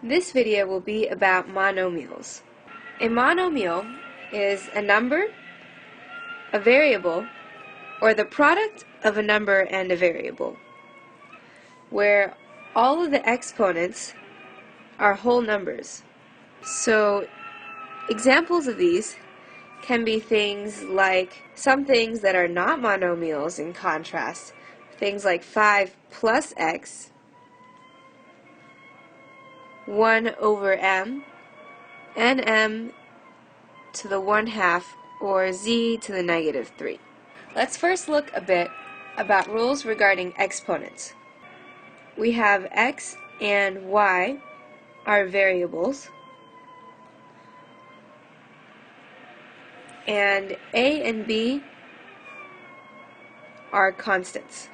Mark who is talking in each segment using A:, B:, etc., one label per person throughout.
A: This video will be about monomials. A monomial is a number, a variable, or the product of a number and a variable, where all of the exponents are whole numbers. So examples of these can be things like some things that are not monomials. In contrast, things like 5 plus x, 1 over m, and m to the 1/2, or z to the -3. Let's first look a bit about rules regarding exponents. We have x and y are variables, and a and b are constants.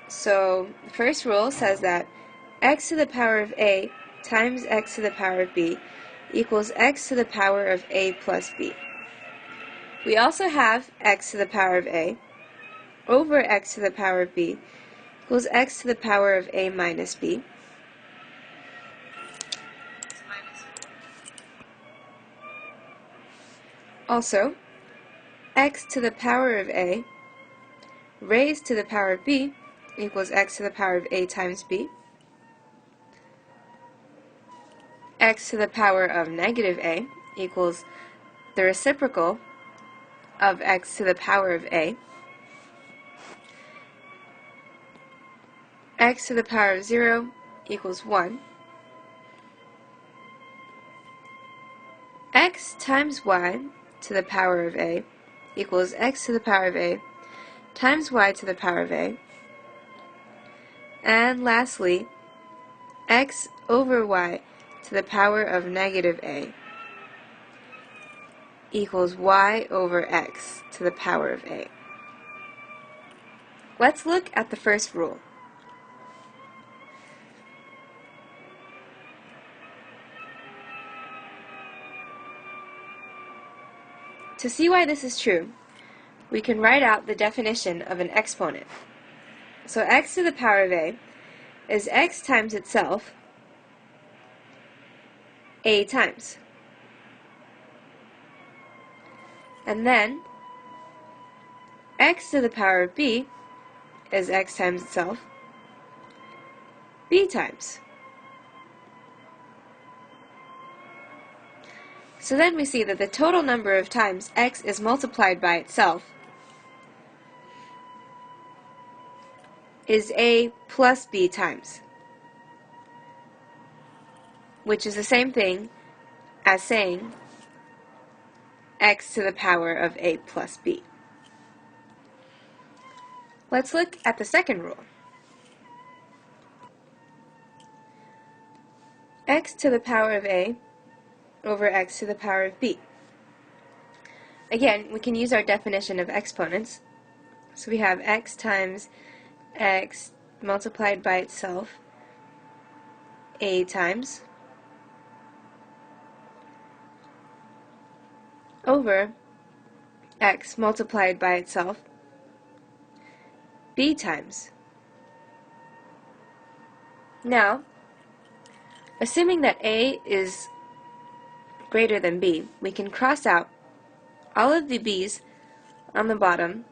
A: So the first rule says that x to the power of a times x to the power of b equals x to the power of a plus b. We also have x to the power of a over x to the power of b equals x to the power of a minus b. Also, x to the power of a raised to the power of b equals x to the power of a times b. X to the power of negative a equals the reciprocal of x to the power of a. X to the power of 0 equals 1. X times y to the power of a equals x to the power of a times y to the power of a. And lastly, x over y to the power of negative a equals y over x to the power of a. Let's look at the first rule. To see why this is true, we can write out the definition of an exponent. So x to the power of a is x times itself, a times. And then x to the power of b is x times itself, b times. So then we see that the total number of times x is multiplied by itself is a plus b times, which is the same thing as saying x to the power of a plus b. Let's look at the second rule. X to the power of a over x to the power of b. Again, we can use our definition of exponents. So we have x times x multiplied by itself, a times, over x multiplied by itself, b times. Now, assuming that a is greater than b, we can cross out all of the b's on the bottom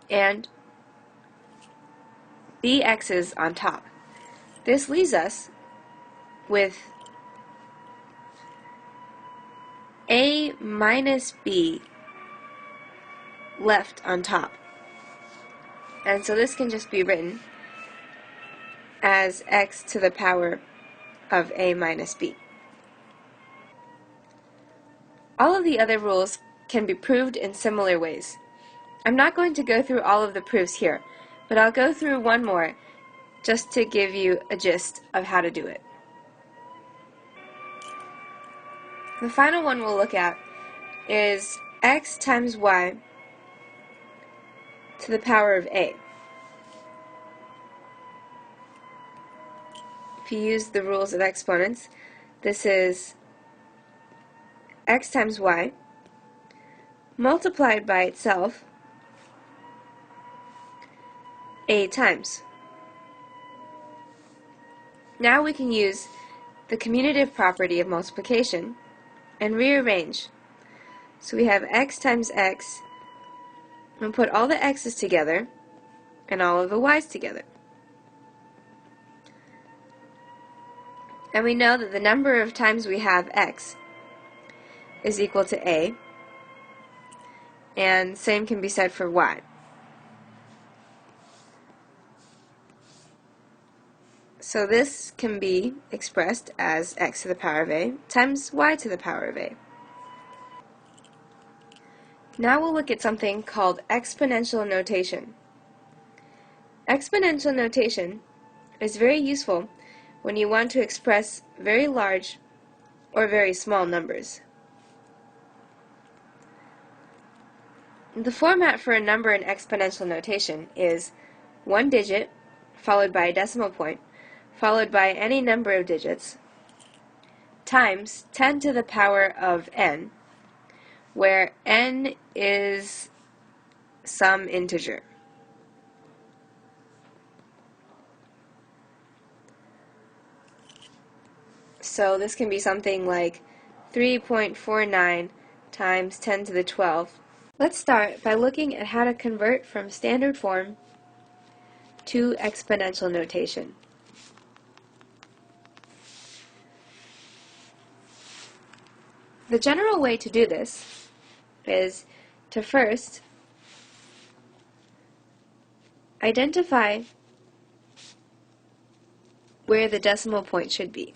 A: and bx's on top. This leaves us with a minus b left on top. And so this can just be written as x to the power of a minus b. All of the other rules can be proved in similar ways. I'm not going to go through all of the proofs here, but I'll go through one more just to give you a gist of how to do it. The final one we'll look at is x times y to the power of a. If you use the rules of exponents, this is x times y multiplied by itself 8 times. Now we can use the commutative property of multiplication and rearrange. So we have x times x, and put all the x's together and all of the y's together. And we know that the number of times we have x is equal to a, and same can be said for y. So this can be expressed as x to the power of a times y to the power of a. Now we'll look at something called exponential notation. Exponential notation is very useful when you want to express very large or very small numbers. The format for a number in exponential notation is one digit followed by a decimal point followed by any number of digits times 10 to the power of n, where n is some integer. So this can be something like 3.49 times 10 to the 12. Let's start by looking at how to convert from standard form to exponential notation. The general way to do this is to first identify where the decimal point should be.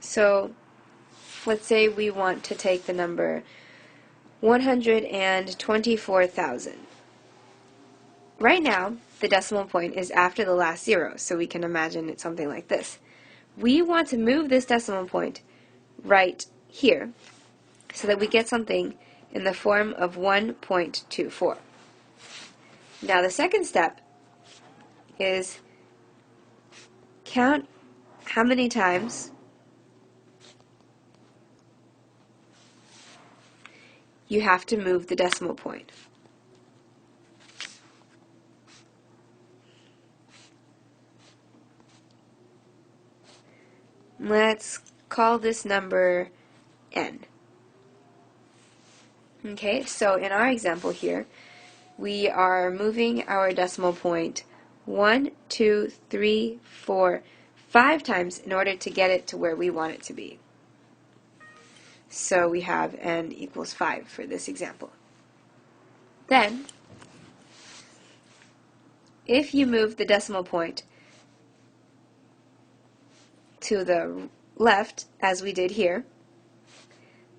A: So let's say we want to take the number 124,000. Right now, the decimal point is after the last zero, so we can imagine it's something like this. We want to move this decimal point right here so that we get something in the form of 1.24. Now the second step is count how many times you have to move the decimal point. Let's call this number n. Okay, so in our example here, we are moving our decimal point 1, 2, 3, 4, 5 times in order to get it to where we want it to be. So we have n equals 5 for this example. Then, if you move the decimal point to the left, as we did here,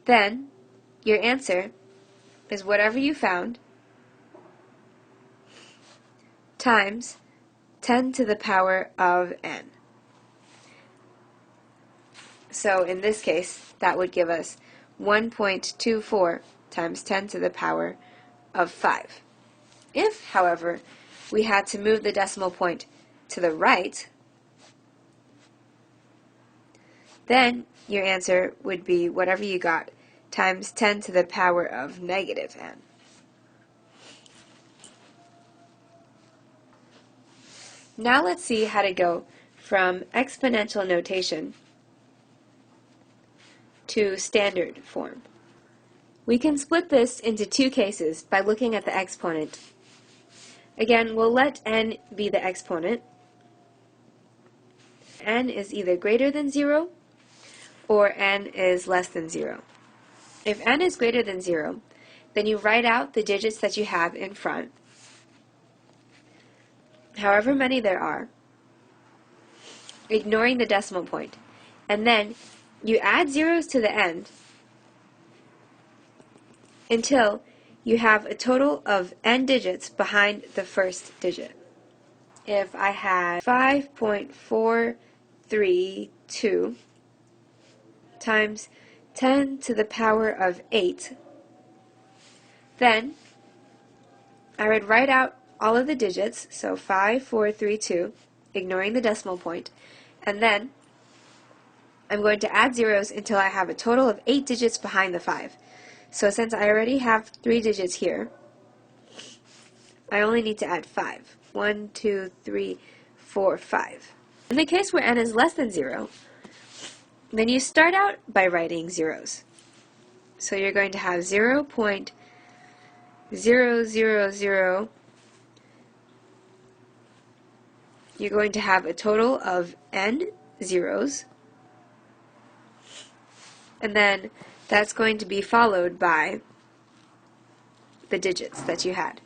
A: then your answer is whatever you found times 10 to the power of n. So in this case, that would give us 1.24 times 10 to the power of 5. If, however, we had to move the decimal point to the right, then your answer would be whatever you got times 10 to the power of negative n. Now let's see how to go from exponential notation to standard form. We can split this into two cases by looking at the exponent. Again, we'll let n be the exponent. N is either greater than 0 or n is less than 0. If n is greater than 0, then you write out the digits that you have in front, however many there are, ignoring the decimal point, and then you add zeros to the end until you have a total of n digits behind the first digit. If I had 5.432 times 10 to the power of 8, then I would write out all of the digits, so 5432, ignoring the decimal point, and then I'm going to add zeros until I have a total of 8 digits behind the 5. So since I already have 3 digits here, I only need to add 5. 1, 2, 3, 4, 5. In the case where n is less than 0, then you start out by writing zeros. So you're going to have 0.000. You're going to have a total of n zeros, and then that's going to be followed by the digits that you had.